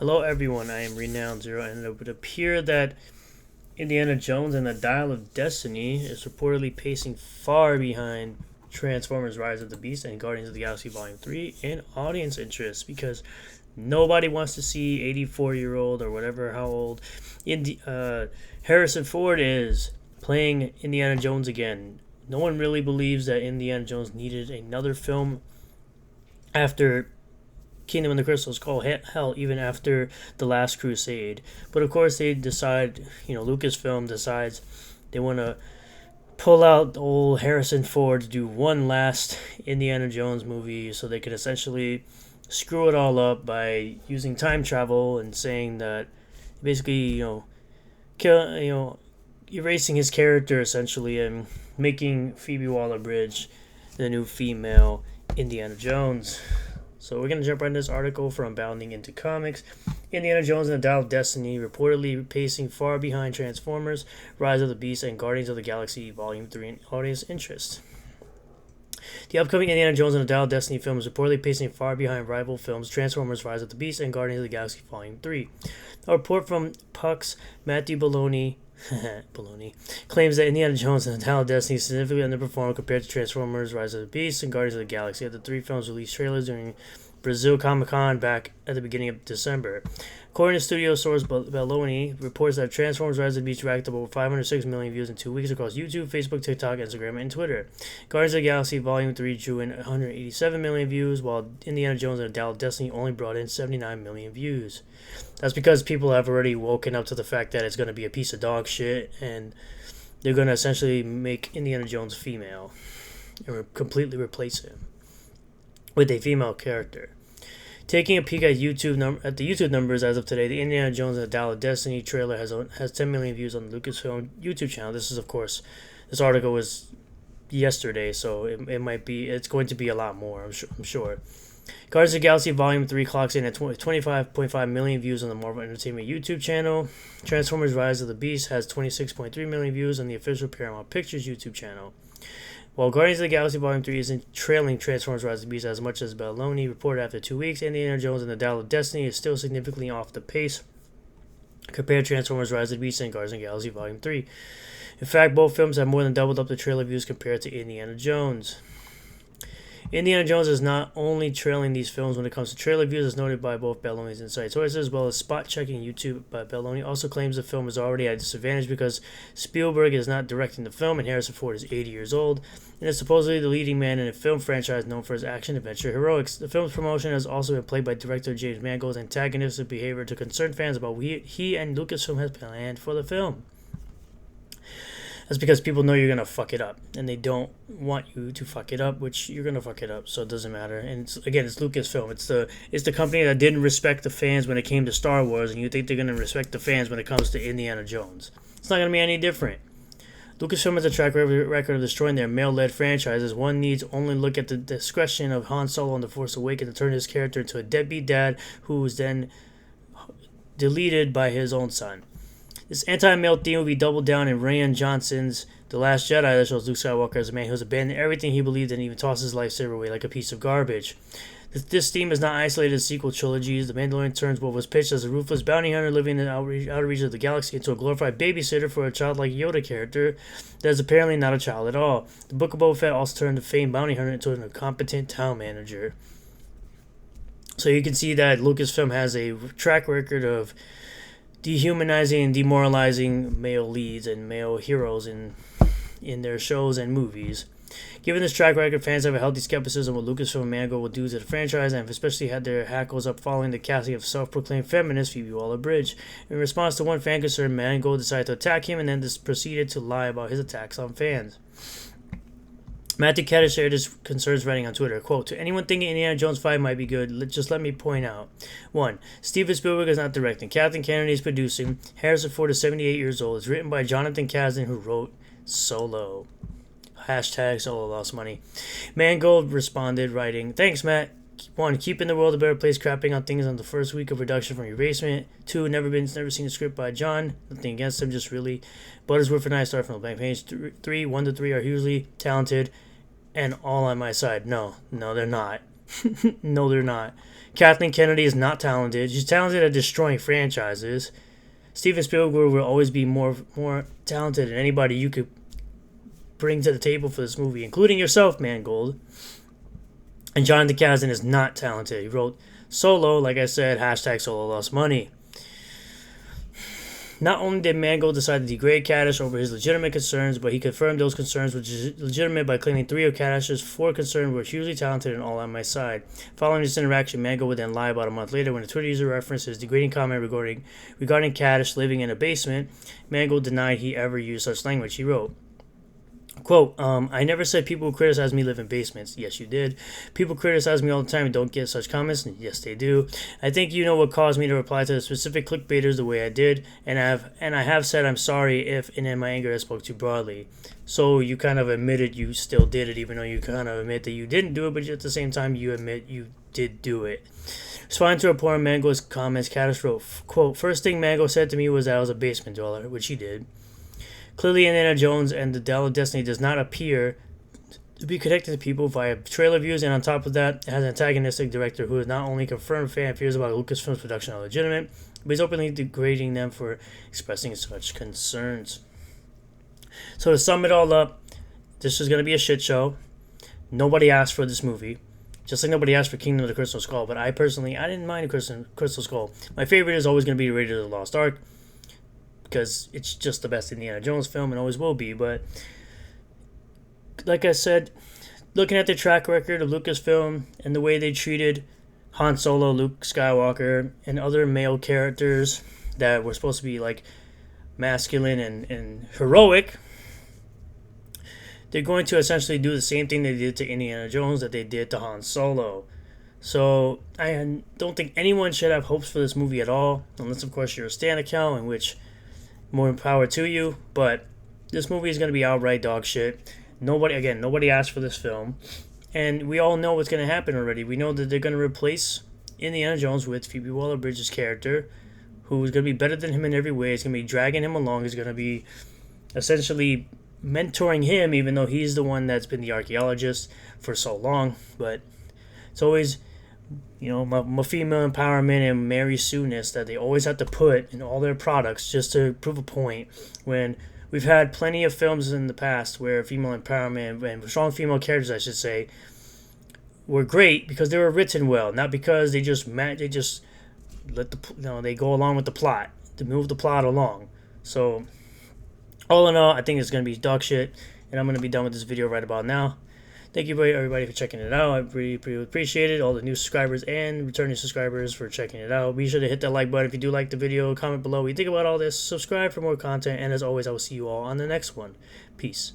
Hello, everyone. I am Renowned Zero, and it would appear that Indiana Jones and the Dial of Destiny is reportedly pacing far behind Transformers: Rise of the Beast and Guardians of the Galaxy Volume 3 in audience interest because nobody wants to see 84-year-old or whatever how old Harrison Ford is playing Indiana Jones again. No one really believes that Indiana Jones needed another film after Kingdom of the Crystal Skull, hell, even after The Last Crusade. But of course, they decide, Lucasfilm decides they want to pull out old Harrison Ford to do one last Indiana Jones movie so they could essentially screw it all up by using time travel and saying that basically, kill, erasing his character essentially and making Phoebe Waller-Bridge the new female Indiana Jones. So we're going to jump right into this article from Bounding into Comics. Indiana Jones and the Dial of Destiny reportedly pacing far behind Transformers, Rise of the Beast, and Guardians of the Galaxy Volume 3 in audience interest. The upcoming Indiana Jones and the Dial of Destiny film is reportedly pacing far behind rival films Transformers: Rise of the Beast and Guardians of the Galaxy Volume 3. A report from Puck's Matthew Baloney claims that Indiana Jones and the Dial of Destiny significantly underperformed compared to Transformers: Rise of the Beast and Guardians of the Galaxy. The three films released trailers during Brazil Comic Con back at the beginning of December. According to studio source Belloni, reports that Transformers: Rise of the Beast racked up over 506 million views in 2 weeks across YouTube, Facebook, TikTok, Instagram, and Twitter. Guardians of the Galaxy Volume 3 drew in 187 million views, while Indiana Jones and the Dial of Destiny only brought in 79 million views. That's because people have already woken up to the fact that it's going to be a piece of dog shit, and they're going to essentially make Indiana Jones female or completely replace him with a female character. Taking a peek at the YouTube numbers as of today, the Indiana Jones and the Dial of Destiny trailer has 10 million views on the Lucasfilm YouTube channel. This is, of course, this article was yesterday, so it's going to be a lot more, I'm sure. Guardians of the Galaxy Volume 3 clocks in at 25.5 million views on the Marvel Entertainment YouTube channel. Transformers: Rise of the Beast has 26.3 million views on the official Paramount Pictures YouTube channel. While Guardians of the Galaxy Volume 3 isn't trailing Transformers: Rise of the Beast as much as Belloni reported after 2 weeks, Indiana Jones and the Dial of Destiny is still significantly off the pace compared to Transformers: Rise of the Beast and Guardians of the Galaxy Volume 3. In fact, both films have more than doubled up the trailer views compared to Indiana Jones. Indiana Jones is not only trailing these films when it comes to trailer views, as noted by both Belloni's inside sources, as well as spot checking YouTube. But Belloni also claims the film is already at a disadvantage because Spielberg is not directing the film and Harrison Ford is 80 years old and is supposedly the leading man in a film franchise known for his action-adventure heroics. The film's promotion has also been played by director James Mangold's antagonistic behavior to concerned fans about what he and Lucasfilm has planned for the film. That's because people know you're gonna fuck it up, and they don't want you to fuck it up, which you're gonna fuck it up, so it doesn't matter. And it's Lucasfilm. It's the company that didn't respect the fans when it came to Star Wars, and you think they're gonna respect the fans when it comes to Indiana Jones? It's not gonna be any different. Lucasfilm has a track record of destroying their male-led franchises. One needs only look at the discretion of Han Solo in The Force Awakens to turn his character into a deadbeat dad who was then deleted by his own son. This anti-male theme will be doubled down in Rian Johnson's The Last Jedi that shows Luke Skywalker as a man who has abandoned everything he believed in and even tossed his lifesaver away like a piece of garbage. This theme is not isolated to sequel trilogies. The Mandalorian turns what was pitched as a ruthless bounty hunter living in the outer reaches of the galaxy into a glorified babysitter for a childlike Yoda character that is apparently not a child at all. The Book of Boba Fett also turned the famed bounty hunter into an incompetent town manager. So you can see that Lucasfilm has a track record of dehumanizing and demoralizing male leads and male heroes in their shows and movies. Given this track record, fans have a healthy skepticism what Lucasfilm and Mangold will do to the franchise, and have especially had their hackles up following the casting of self-proclaimed feminist Phoebe Waller-Bridge. In response to one fan concern, Mangold decided to attack him and then proceeded to lie about his attacks on fans. Matthew Caddy shared his concerns writing on Twitter, quote, "To anyone thinking Indiana Jones 5 might be good, just let me point out. 1. Steven Spielberg is not directing. Kathleen Kennedy is producing. Harrison Ford is 78 years old. It's written by Jonathan Kasdan, who wrote Solo. Hashtag Solo lost money." Mangold responded, writing, "Thanks, Matt. 1. Keeping the world a better place, crapping on things on the first week of production from your basement. 2. Never seen a script by John. Nothing against him, just really Buttersworth and I start from the blank page. 3. 1 to 3 are hugely talented and all on my side." No, they're not. No, they're not. Kathleen Kennedy is not talented. She's talented at destroying franchises. Steven Spielberg will always be more talented than anybody you could bring to the table for this movie, including yourself, Mangold. And Jonathan Kasdan is not talented. He wrote Solo, like I said, hashtag Solo lost money. Not only did Mangold decide to degrade Kadish over his legitimate concerns, but he confirmed those concerns were legitimate by claiming 3 of Kadish's 4 concerns were hugely talented and all on my side. Following this interaction, Mangold would then lie about a month later when a Twitter user referenced his degrading comment regarding Kadish living in a basement. Mangold denied he ever used such language. He wrote, quote, I never said people who criticize me live in basements. Yes, you did. People criticize me all the time and don't get such comments. And yes, they do. I think you know what caused me to reply to the specific clickbaiters the way I did, and I have said I'm sorry if, and in my anger, I spoke too broadly. So you kind of admitted you still did it, even though you kind of admit that you didn't do it, but at the same time, you admit you did do it. Responding to a report on Mangold's comments, Kadish wrote, quote, first thing Mangold said to me was that I was a basement dweller, which he did. Clearly, Indiana Jones and the Dial of Destiny does not appear to be connected to people via trailer views, and on top of that, it has an antagonistic director who has not only confirmed fan fears about Lucasfilm's production are legitimate, but is openly degrading them for expressing such concerns. So to sum it all up, this is going to be a shit show. Nobody asked for this movie. Just like nobody asked for Kingdom of the Crystal Skull, but I didn't mind Crystal Skull. My favorite is always going to be Raiders of the Lost Ark, because it's just the best Indiana Jones film and always will be. But like I said, looking at the track record of Lucasfilm and the way they treated Han Solo, Luke Skywalker, and other male characters that were supposed to be like masculine and heroic, they're going to essentially do the same thing they did to Indiana Jones that they did to Han Solo. So I don't think anyone should have hopes for this movie at all, unless of course you're a Stan account, in which more power to you. But this movie is going to be outright dog shit. Nobody asked for this film, and we all know what's going to happen already. We know that they're going to replace Indiana Jones with Phoebe Waller-Bridge's character, who is going to be better than him in every way. It's going to be dragging him along. He's going to be essentially mentoring him, even though he's the one that's been the archaeologist for so long. But it's always, my female empowerment and Mary Sue-ness that they always have to put in all their products just to prove a point, when we've had plenty of films in the past where female empowerment and strong female characters, I should say, were great because they were written well, not because they just they go along with the plot to move the plot along. So all in all, I think it's going to be dog shit, and I'm going to be done with this video right about now. Thank you everybody for checking it out. I really appreciate it. All the new subscribers and returning subscribers for checking it out. Be sure to hit that like button if you do like the video. Comment below what you think about all this. Subscribe for more content. And as always, I will see you all on the next one. Peace.